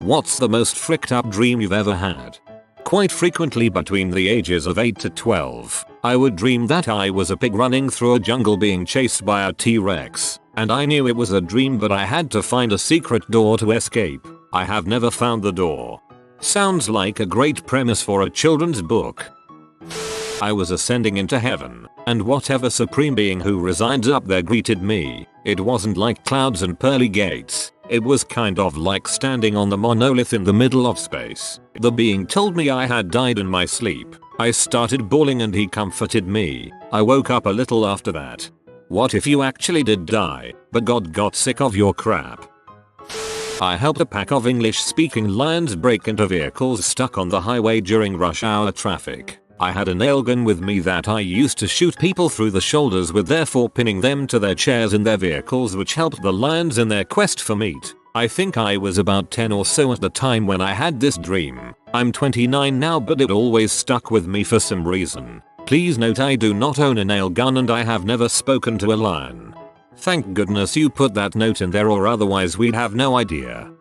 What's the most fricked up dream you've ever had? Quite frequently between the ages of 8 to 12, I would dream that I was a pig running through a jungle being chased by a T-Rex, and I knew it was a dream but I had to find a secret door to escape. I have never found the door. Sounds like a great premise for a children's book. I was ascending into heaven, and whatever supreme being who resides up there greeted me. It wasn't like clouds and pearly gates. It was kind of like standing on the monolith in the middle of space. The being told me I had died in my sleep. I started bawling and he comforted me. I woke up a little after that. What if you actually did die, but God got sick of your crap? I helped a pack of English-speaking lions break into vehicles stuck on the highway during rush hour traffic. I had a nail gun with me that I used to shoot people through the shoulders with, therefore pinning them to their chairs in their vehicles, which helped the lions in their quest for meat. I think I was about 10 or so at the time when I had this dream. I'm 29 now, but it always stuck with me for some reason. Please note I do not own a nail gun and I have never spoken to a lion. Thank goodness you put that note in there, or otherwise we'd have no idea.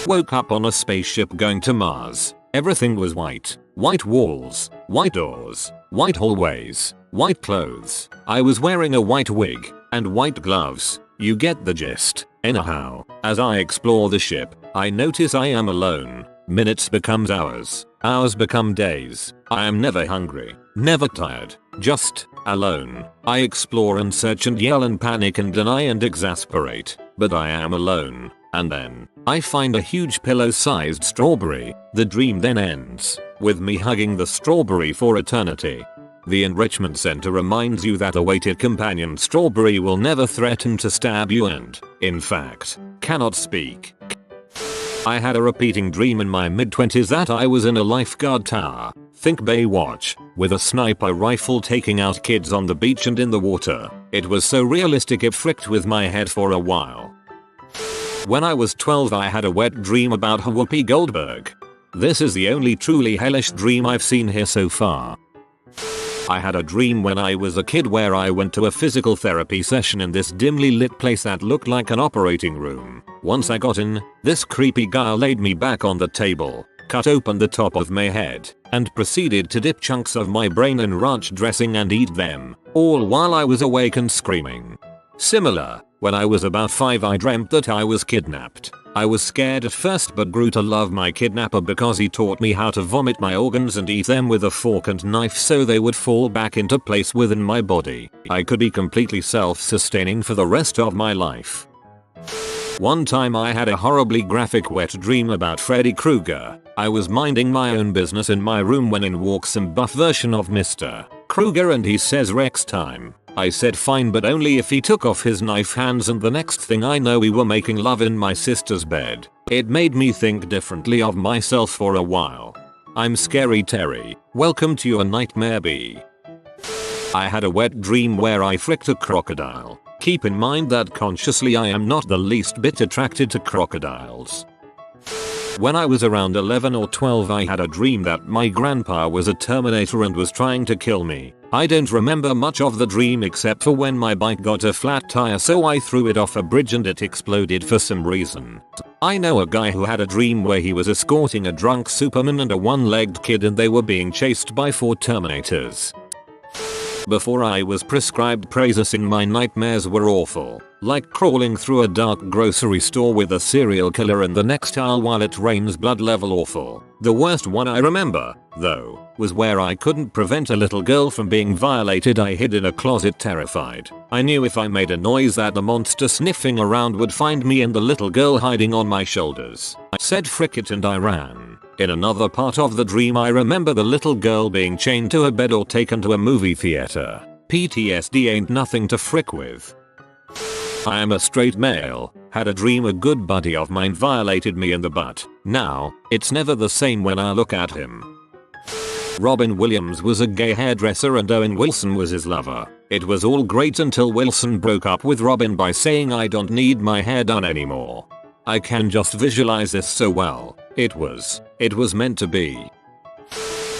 Woke up on a spaceship going to Mars. Everything was white. White walls, white doors, white hallways, white clothes. I was wearing a white wig and white gloves. You get the gist. Anyhow, as I explore the ship, I notice I am alone. Minutes becomes hours. Hours become days. I am never hungry, never tired, just alone. I explore and search and yell and panic and deny and exasperate, but I am alone. And then, I find a huge pillow-sized strawberry. The dream then ends with me hugging the strawberry for eternity. The enrichment center reminds you that a weighted companion strawberry will never threaten to stab you and, in fact, cannot speak. I had a repeating dream in my mid-20s that I was in a lifeguard tower, think Baywatch, with a sniper rifle taking out kids on the beach and in the water. It was so realistic it fricked with my head for a while. When I was 12 I had a wet dream about Whoopi Goldberg. This is the only truly hellish dream I've seen here so far. I had a dream when I was a kid where I went to a physical therapy session in this dimly lit place that looked like an operating room. Once I got in, this creepy guy laid me back on the table, cut open the top of my head, and proceeded to dip chunks of my brain in ranch dressing and eat them, all while I was awake and screaming. Similar, when I was about 5 I dreamt that I was kidnapped. I was scared at first but grew to love my kidnapper because he taught me how to vomit my organs and eat them with a fork and knife so they would fall back into place within my body. I could be completely self-sustaining for the rest of my life. One time I had a horribly graphic wet dream about Freddy Krueger. I was minding my own business in my room when in walks some buff version of Mr. Krueger and he says Rex time. I said fine, but only if he took off his knife hands, and the next thing I know we were making love in my sister's bed. It made me think differently of myself for a while. I'm Scary Terry. Welcome to your nightmare bee. I had a wet dream where I fricked a crocodile. Keep in mind that consciously I am not the least bit attracted to crocodiles. When I was around 11 or 12 I had a dream that my grandpa was a Terminator and was trying to kill me. I don't remember much of the dream except for when my bike got a flat tire so I threw it off a bridge and it exploded for some reason. I know a guy who had a dream where he was escorting a drunk Superman and a one-legged kid and they were being chased by 4 Terminators. Before I was prescribed Prazosin my nightmares were awful, like crawling through a dark grocery store with a serial killer in the next aisle while it rains blood level awful. The worst one I remember, though, was where I couldn't prevent a little girl from being violated. I hid in a closet terrified. I knew if I made a noise that the monster sniffing around would find me and the little girl hiding on my shoulders. I said frick it and I ran. In another part of the dream I remember the little girl being chained to a bed or taken to a movie theater. PTSD ain't nothing to frick with. I am a straight male. Had a dream a good buddy of mine violated me in the butt. Now, it's never the same when I look at him. Robin Williams was a gay hairdresser and Owen Wilson was his lover. It was all great until Wilson broke up with Robin by saying I don't need my hair done anymore. I can just visualize this so well. It was meant to be.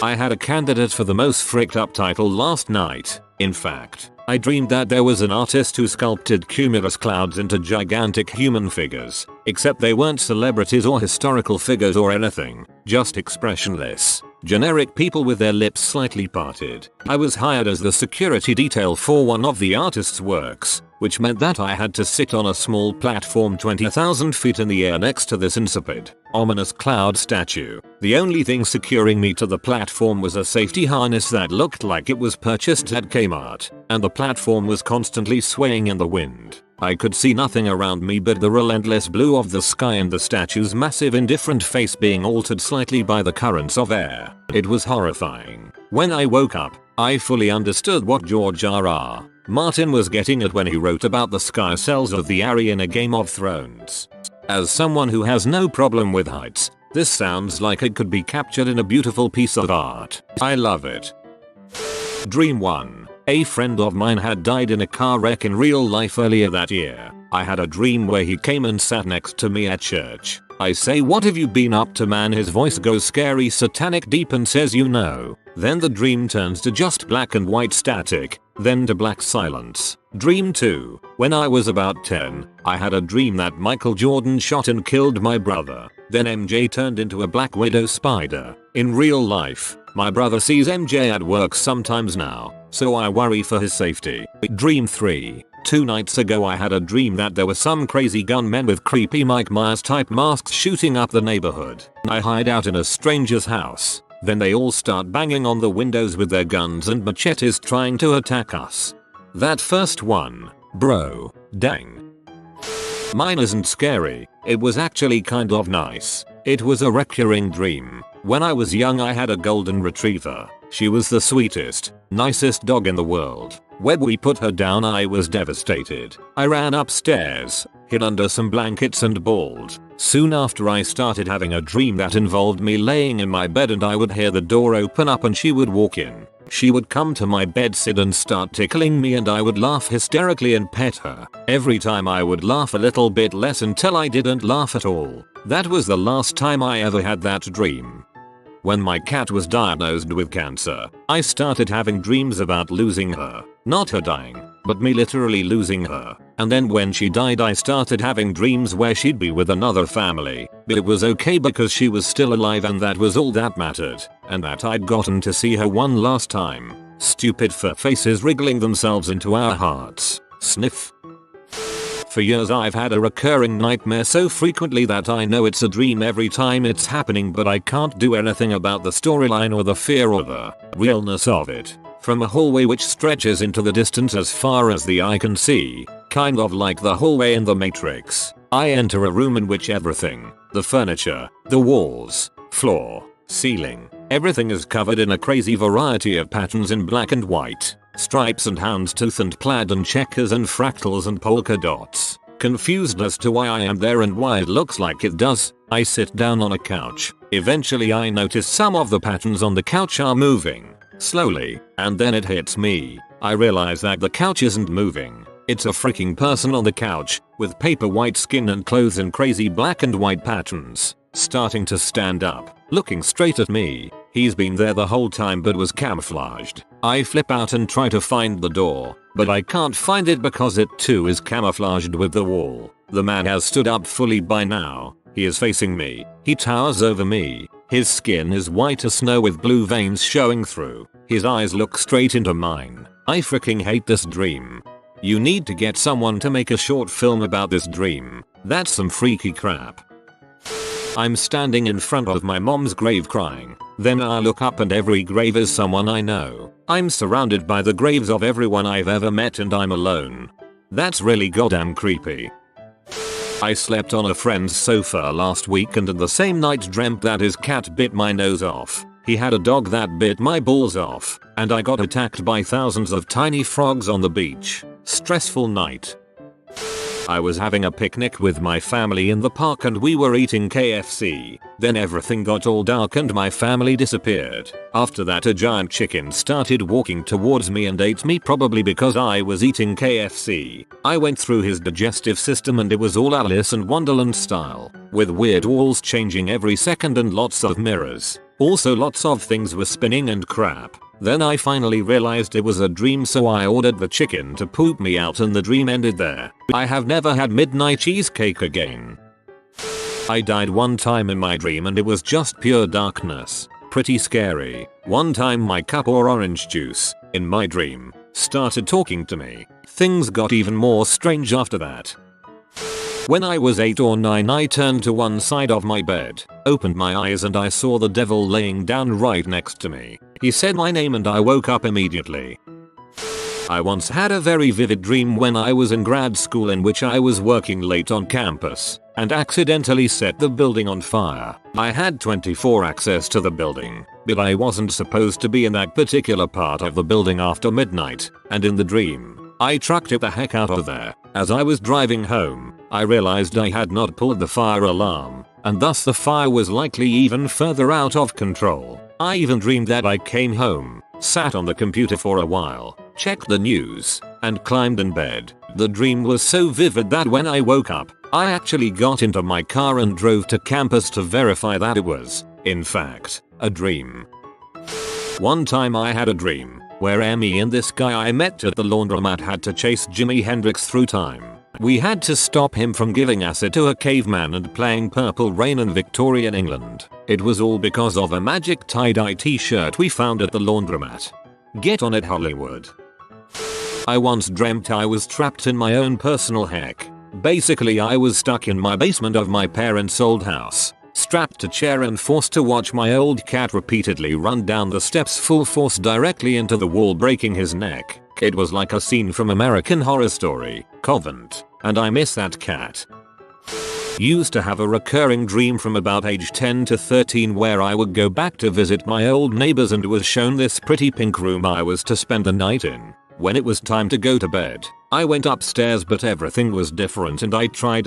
I had a candidate for the most fricked up title last night. In fact, I dreamed that there was an artist who sculpted cumulus clouds into gigantic human figures, except they weren't celebrities or historical figures or anything, just expressionless, generic people with their lips slightly parted. I was hired as the security detail for one of the artist's works, which meant that I had to sit on a small platform 20,000 feet in the air next to this insipid, ominous cloud statue. The only thing securing me to the platform was a safety harness that looked like it was purchased at Kmart, and the platform was constantly swaying in the wind. I could see nothing around me but the relentless blue of the sky and the statue's massive indifferent face being altered slightly by the currents of air. It was horrifying. When I woke up, I fully understood what George R.R. Martin was getting at when he wrote about the sky cells of the Arry in a Game of Thrones. As someone who has no problem with heights, this sounds like it could be captured in a beautiful piece of art. I love it. Dream 1. A friend of mine had died in a car wreck in real life earlier that year. I had a dream where he came and sat next to me at church. I say, "What have you been up to, man?" His voice goes scary satanic deep and says, "You know." Then the dream turns to just black and white static, then to black silence. Dream 2. When I was about 10, I had a dream that Michael Jordan shot and killed my brother. Then MJ turned into a black widow spider. In real life, my brother sees MJ at work sometimes now, so I worry for his safety. Dream 3. 2 nights ago I had a dream that there were some crazy gunmen with creepy Mike Myers type masks shooting up the neighborhood. I hide out in a stranger's house. Then they all start banging on the windows with their guns and machetes trying to attack us. That first one, bro, dang. Mine isn't scary, it was actually kind of nice. It was a recurring dream. When I was young I had a golden retriever. She was the sweetest, nicest dog in the world. When we put her down I was devastated. I ran upstairs, hid under some blankets and bawled. Soon after I started having a dream that involved me laying in my bed and I would hear the door open up and she would walk in. She would come to my bedside and start tickling me and I would laugh hysterically and pet her. Every time I would laugh a little bit less until I didn't laugh at all. That was the last time I ever had that dream. When my cat was diagnosed with cancer, I started having dreams about losing her. Not her dying, but me literally losing her. And then when she died I started having dreams where she'd be with another family. But it was okay because she was still alive and that was all that mattered. And that I'd gotten to see her one last time. Stupid fur faces wriggling themselves into our hearts. Sniff. For years I've had a recurring nightmare so frequently that I know it's a dream every time it's happening, but I can't do anything about the storyline or the fear or the realness of it. From a hallway which stretches into the distance as far as the eye can see, kind of like the hallway in the Matrix, I enter a room in which everything, the furniture, the walls, floor, ceiling, everything is covered in a crazy variety of patterns in black and white. Stripes and houndstooth and plaid and checkers and fractals and polka dots. Confused as to why I am there and why it looks like it does, I sit down on a couch. Eventually I notice some of the patterns on the couch are moving. Slowly, and then it hits me. I realize that the couch isn't moving. It's a freaking person on the couch, with paper white skin and clothes in crazy black and white patterns, starting to stand up, looking straight at me. He's been there the whole time but was camouflaged. I flip out and try to find the door, but I can't find it because it too is camouflaged with the wall. The man has stood up fully by now. He is facing me. He towers over me. His skin is white as snow with blue veins showing through. His eyes look straight into mine. I freaking hate this dream. You need to get someone to make a short film about this dream. That's some freaky crap. I'm standing in front of my mom's grave crying. Then I look up and every grave is someone I know. I'm surrounded by the graves of everyone I've ever met and I'm alone. That's really goddamn creepy. I slept on a friend's sofa last week and the same night dreamt that his cat bit my nose off. He had a dog that bit my balls off, and I got attacked by thousands of tiny frogs on the beach. Stressful night. I was having a picnic with my family in the park and we were eating KFC. Then everything got all dark and my family disappeared. After that a giant chicken started walking towards me and ate me, probably because I was eating KFC. I went through his digestive system and it was all Alice in Wonderland style, with weird walls changing every second and lots of mirrors. Also lots of things were spinning and crap. Then I finally realized it was a dream, so I ordered the chicken to poop me out and the dream ended there. I have never had midnight cheesecake again. I died one time in my dream and it was just pure darkness. Pretty scary. One time my cup or orange juice, in my dream, started talking to me. Things got even more strange after that. When I was 8 or 9 I turned to one side of my bed, opened my eyes and I saw the devil laying down right next to me. He said my name and I woke up immediately. I once had a very vivid dream when I was in grad school in which I was working late on campus and accidentally set the building on fire. I had 24 access to the building, but I wasn't supposed to be in that particular part of the building after midnight, and in the dream, I trucked it the heck out of there. As I was driving home, I realized I had not pulled the fire alarm, and thus the fire was likely even further out of control. I even dreamed that I came home, sat on the computer for a while, checked the news, and climbed in bed. The dream was so vivid that when I woke up, I actually got into my car and drove to campus to verify that it was, in fact, a dream. One time I had a dream where Emmy and this guy I met at the laundromat had to chase Jimi Hendrix through time. We had to stop him from giving acid to a caveman and playing Purple Rain in Victorian England. It was all because of a magic tie-dye t-shirt we found at the laundromat. Get on it, Hollywood. I once dreamt I was trapped in my own personal heck. Basically I was stuck in my basement of my parents' old house, strapped to chair and forced to watch my old cat repeatedly run down the steps full force directly into the wall, breaking his neck. It was like a scene from American Horror Story, Covent, and I miss that cat. Used to have a recurring dream from about age 10 to 13 where I would go back to visit my old neighbors and was shown this pretty pink room I was to spend the night in. When it was time to go to bed, I went upstairs but everything was different and I tried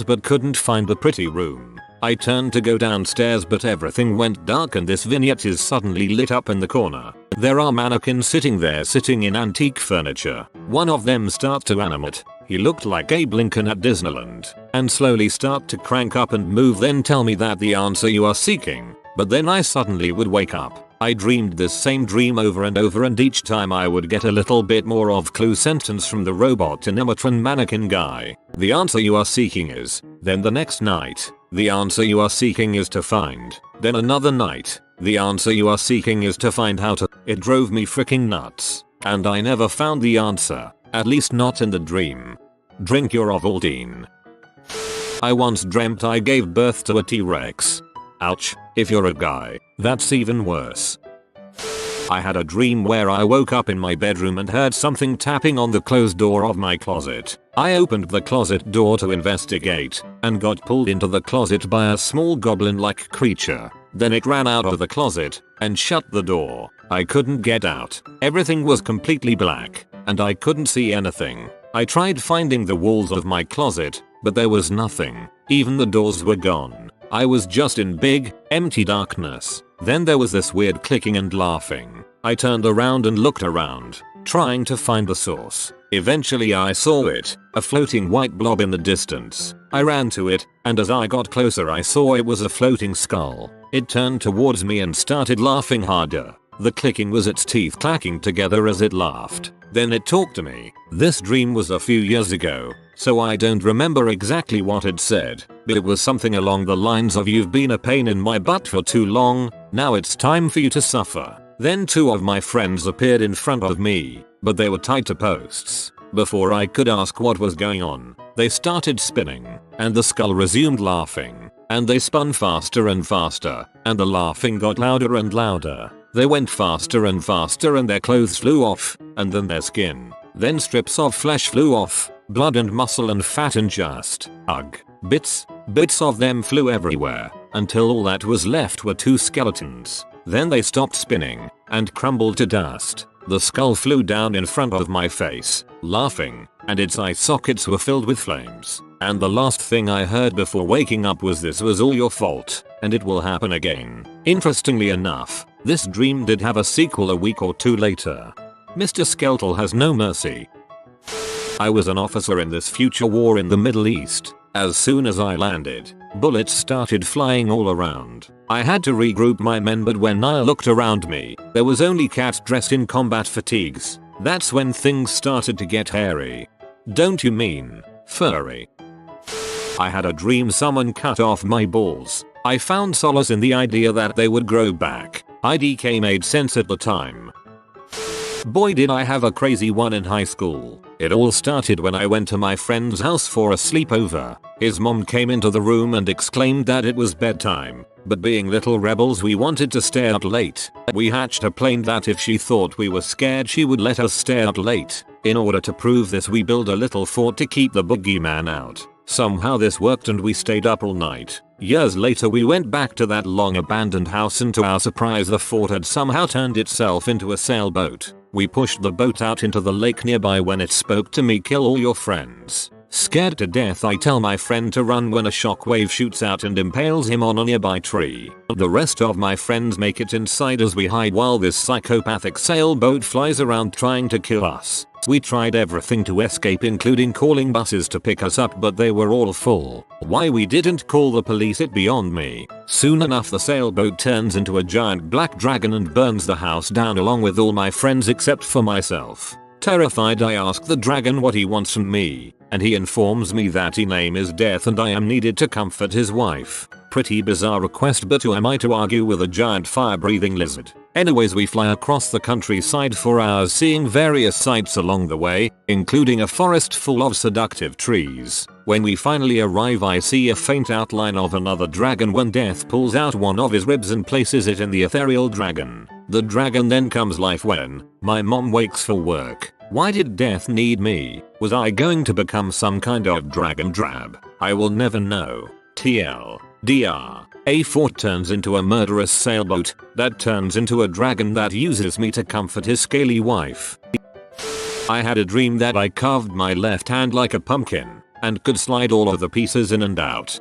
but couldn't find the pretty room. I turned to go downstairs but everything went dark and this vignette is suddenly lit up in the corner. There are mannequins sitting there sitting in antique furniture. One of them starts to animate. He looked like Abe Lincoln at Disneyland, and slowly start to crank up and move, then tell me that the answer you are seeking, but then I suddenly would wake up. I dreamed this same dream over and over and each time I would get a little bit more of clue sentence from the robot animatron mannequin guy. The answer you are seeking is, then the next night, the answer you are seeking is to find, then another night, the answer you are seeking is to find how to. It drove me freaking nuts, and I never found the answer, at least not in the dream. Drink your Ovaltine. I once dreamt I gave birth to a T-Rex. Ouch, if you're a guy, that's even worse. I had a dream where I woke up in my bedroom and heard something tapping on the closed door of my closet. I opened the closet door to investigate and got pulled into the closet by a small goblin-like creature. Then it ran out of the closet and shut the door. I couldn't get out. Everything was completely black and I couldn't see anything. I tried finding the walls of my closet, but there was nothing. Even the doors were gone. I was just in big, empty darkness. Then there was this weird clicking and laughing. I turned around and looked around, trying to find the source. Eventually I saw it, a floating white blob in the distance. I ran to it, and as I got closer I saw it was a floating skull. It turned towards me and started laughing harder. The clicking was its teeth clacking together as it laughed. Then it talked to me. This dream was a few years ago, so I don't remember exactly what it said, but it was something along the lines of, "You've been a pain in my butt for too long, now it's time for you to suffer." Then two of my friends appeared in front of me, but they were tied to posts. Before I could ask what was going on, they started spinning, and the skull resumed laughing, and they spun faster and faster, and the laughing got louder and louder. They went faster and faster and their clothes flew off, and then their skin. Then strips of flesh flew off, blood and muscle and fat and just, bits of them flew everywhere, until all that was left were two skeletons. Then they stopped spinning, and crumbled to dust. The skull flew down in front of my face, laughing, and its eye sockets were filled with flames. And the last thing I heard before waking up was, "This was all your fault, and it will happen again." Interestingly enough, this dream did have a sequel a week or two later. Mr. Skeletal has no mercy. I was an officer in this future war in the Middle East. As soon as I landed, Bullets started flying all around. I had to regroup my men, but when I looked around me, there was only Cat dressed in combat fatigues. That's when things started to get hairy. Don't you mean furry? I had a dream someone cut off my balls. I found solace in the idea that they would grow back. IDK made sense at the time. Boy, did I have a crazy one in high school. It all started when I went to my friend's house for a sleepover. His mom came into the room and exclaimed that it was bedtime. But being little rebels, we wanted to stay out late. We hatched a plan that if she thought we were scared, she would let us stay out late. In order to prove this, we built a little fort to keep the boogeyman out. Somehow this worked and we stayed up all night. Years later, we went back to that long abandoned house, and to our surprise the fort had somehow turned itself into a sailboat. We pushed the boat out into the lake nearby when it spoke to me, "Kill all your friends." Scared to death, I tell my friend to run when a shockwave shoots out and impales him on a nearby tree. The rest of my friends make it inside as we hide while this psychopathic sailboat flies around trying to kill us. We tried everything to escape, including calling buses to pick us up, but they were all full. Why we didn't call the police, it beyond me. Soon enough, the sailboat turns into a giant black dragon and burns the house down along with all my friends except for myself. Terrified, I ask the dragon what he wants from me, and he informs me that his name is Death and I am needed to comfort his wife. Pretty bizarre request, but who am I to argue with a giant fire-breathing lizard? Anyways, we fly across the countryside for hours, seeing various sights along the way, including a forest full of seductive trees. When we finally arrive, I see a faint outline of another dragon when Death pulls out one of his ribs and places it in the ethereal dragon. The dragon then comes life when my mom wakes for work. Why did Death need me? Was I going to become some kind of dragon drab? I will never know. TLDR. A fort turns into a murderous sailboat that turns into a dragon that uses me to comfort his scaly wife. I had a dream that I carved my left hand like a pumpkin and could slide all of the pieces in and out.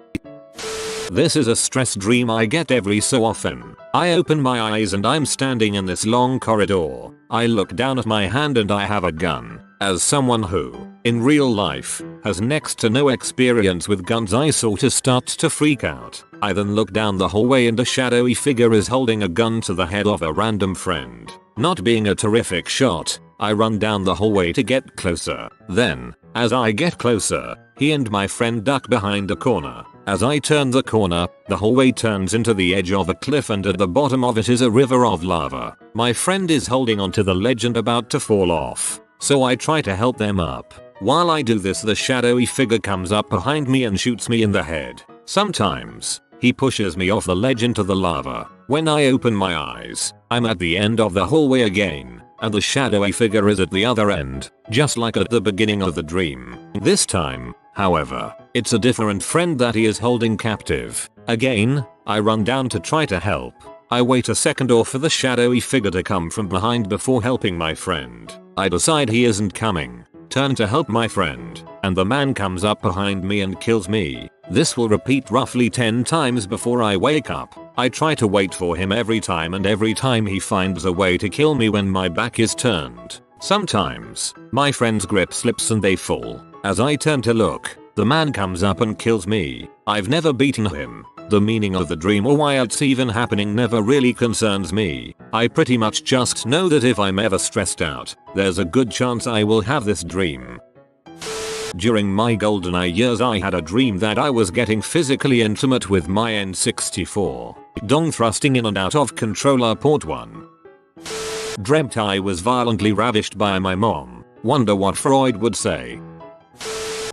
This is a stress dream I get every so often. I open my eyes and I'm standing in this long corridor. I look down at my hand and I have a gun. As someone who, in real life, has next to no experience with guns, I sort of start to freak out. I then look down the hallway and a shadowy figure is holding a gun to the head of a random friend. Not being a terrific shot, I run down the hallway to get closer. Then, as I get closer, he and my friend duck behind a corner. As I turn the corner, the hallway turns into the edge of a cliff and at the bottom of it is a river of lava. My friend is holding onto the ledge and about to fall off, so I try to help them up. While I do this, the shadowy figure comes up behind me and shoots me in the head. Sometimes, he pushes me off the ledge into the lava. When I open my eyes, I'm at the end of the hallway again, and the shadowy figure is at the other end, just like at the beginning of the dream. This time, however, it's a different friend that he is holding captive. Again, I run down to try to help. I wait a second or for the shadowy figure to come from behind before helping my friend. I decide he isn't coming, turn to help my friend, and the man comes up behind me and kills me. This will repeat roughly 10 times before I wake up. I try to wait for him every time, and every time he finds a way to kill me when my back is turned. Sometimes, my friend's grip slips and they fall. As I turn to look, the man comes up and kills me. I've never beaten him. The meaning of the dream or why it's even happening never really concerns me. I pretty much just know that if I'm ever stressed out, there's a good chance I will have this dream. During my GoldenEye years, I had a dream that I was getting physically intimate with my N64. Dong thrusting in and out of controller port 1. Dreamt I was violently ravished by my mom. Wonder what Freud would say.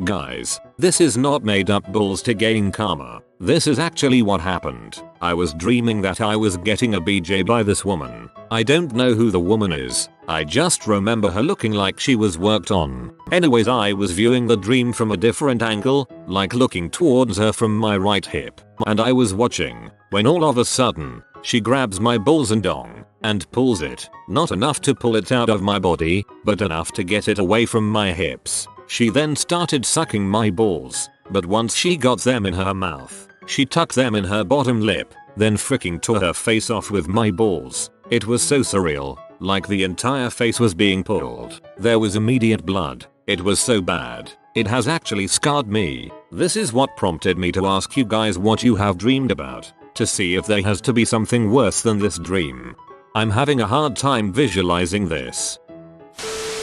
Guys, this is not made up bulls to gain karma. This is actually what happened. I was dreaming that I was getting a BJ by this woman. I don't know who the woman is. I just remember her looking like she was worked on. Anyways, I was viewing the dream from a different angle, like looking towards her from my right hip. And I was watching, when all of a sudden, she grabs my balls and dong, and pulls it. Not enough to pull it out of my body, but enough to get it away from my hips. She then started sucking my balls, but once she got them in her mouth, she tucked them in her bottom lip, then freaking tore her face off with my balls. It was so surreal, like the entire face was being pulled. There was immediate blood. It was so bad. It has actually scarred me. This is what prompted me to ask you guys what you have dreamed about, to see if there has to be something worse than this dream. I'm having a hard time visualizing this.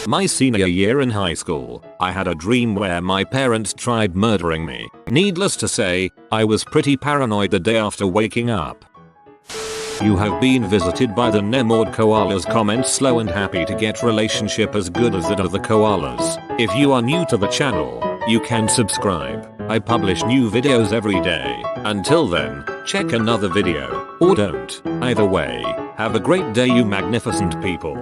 My senior year in high school, I had a dream where my parents tried murdering me. Needless to say, I was pretty paranoid the day after waking up. You have been visited by the Nemord koalas. Comment slow and happy to get relationship as good as that of the koalas. If you are new to the channel, you can subscribe. I publish new videos every day. Until then, check another video, or don't. Either way, have a great day you magnificent people.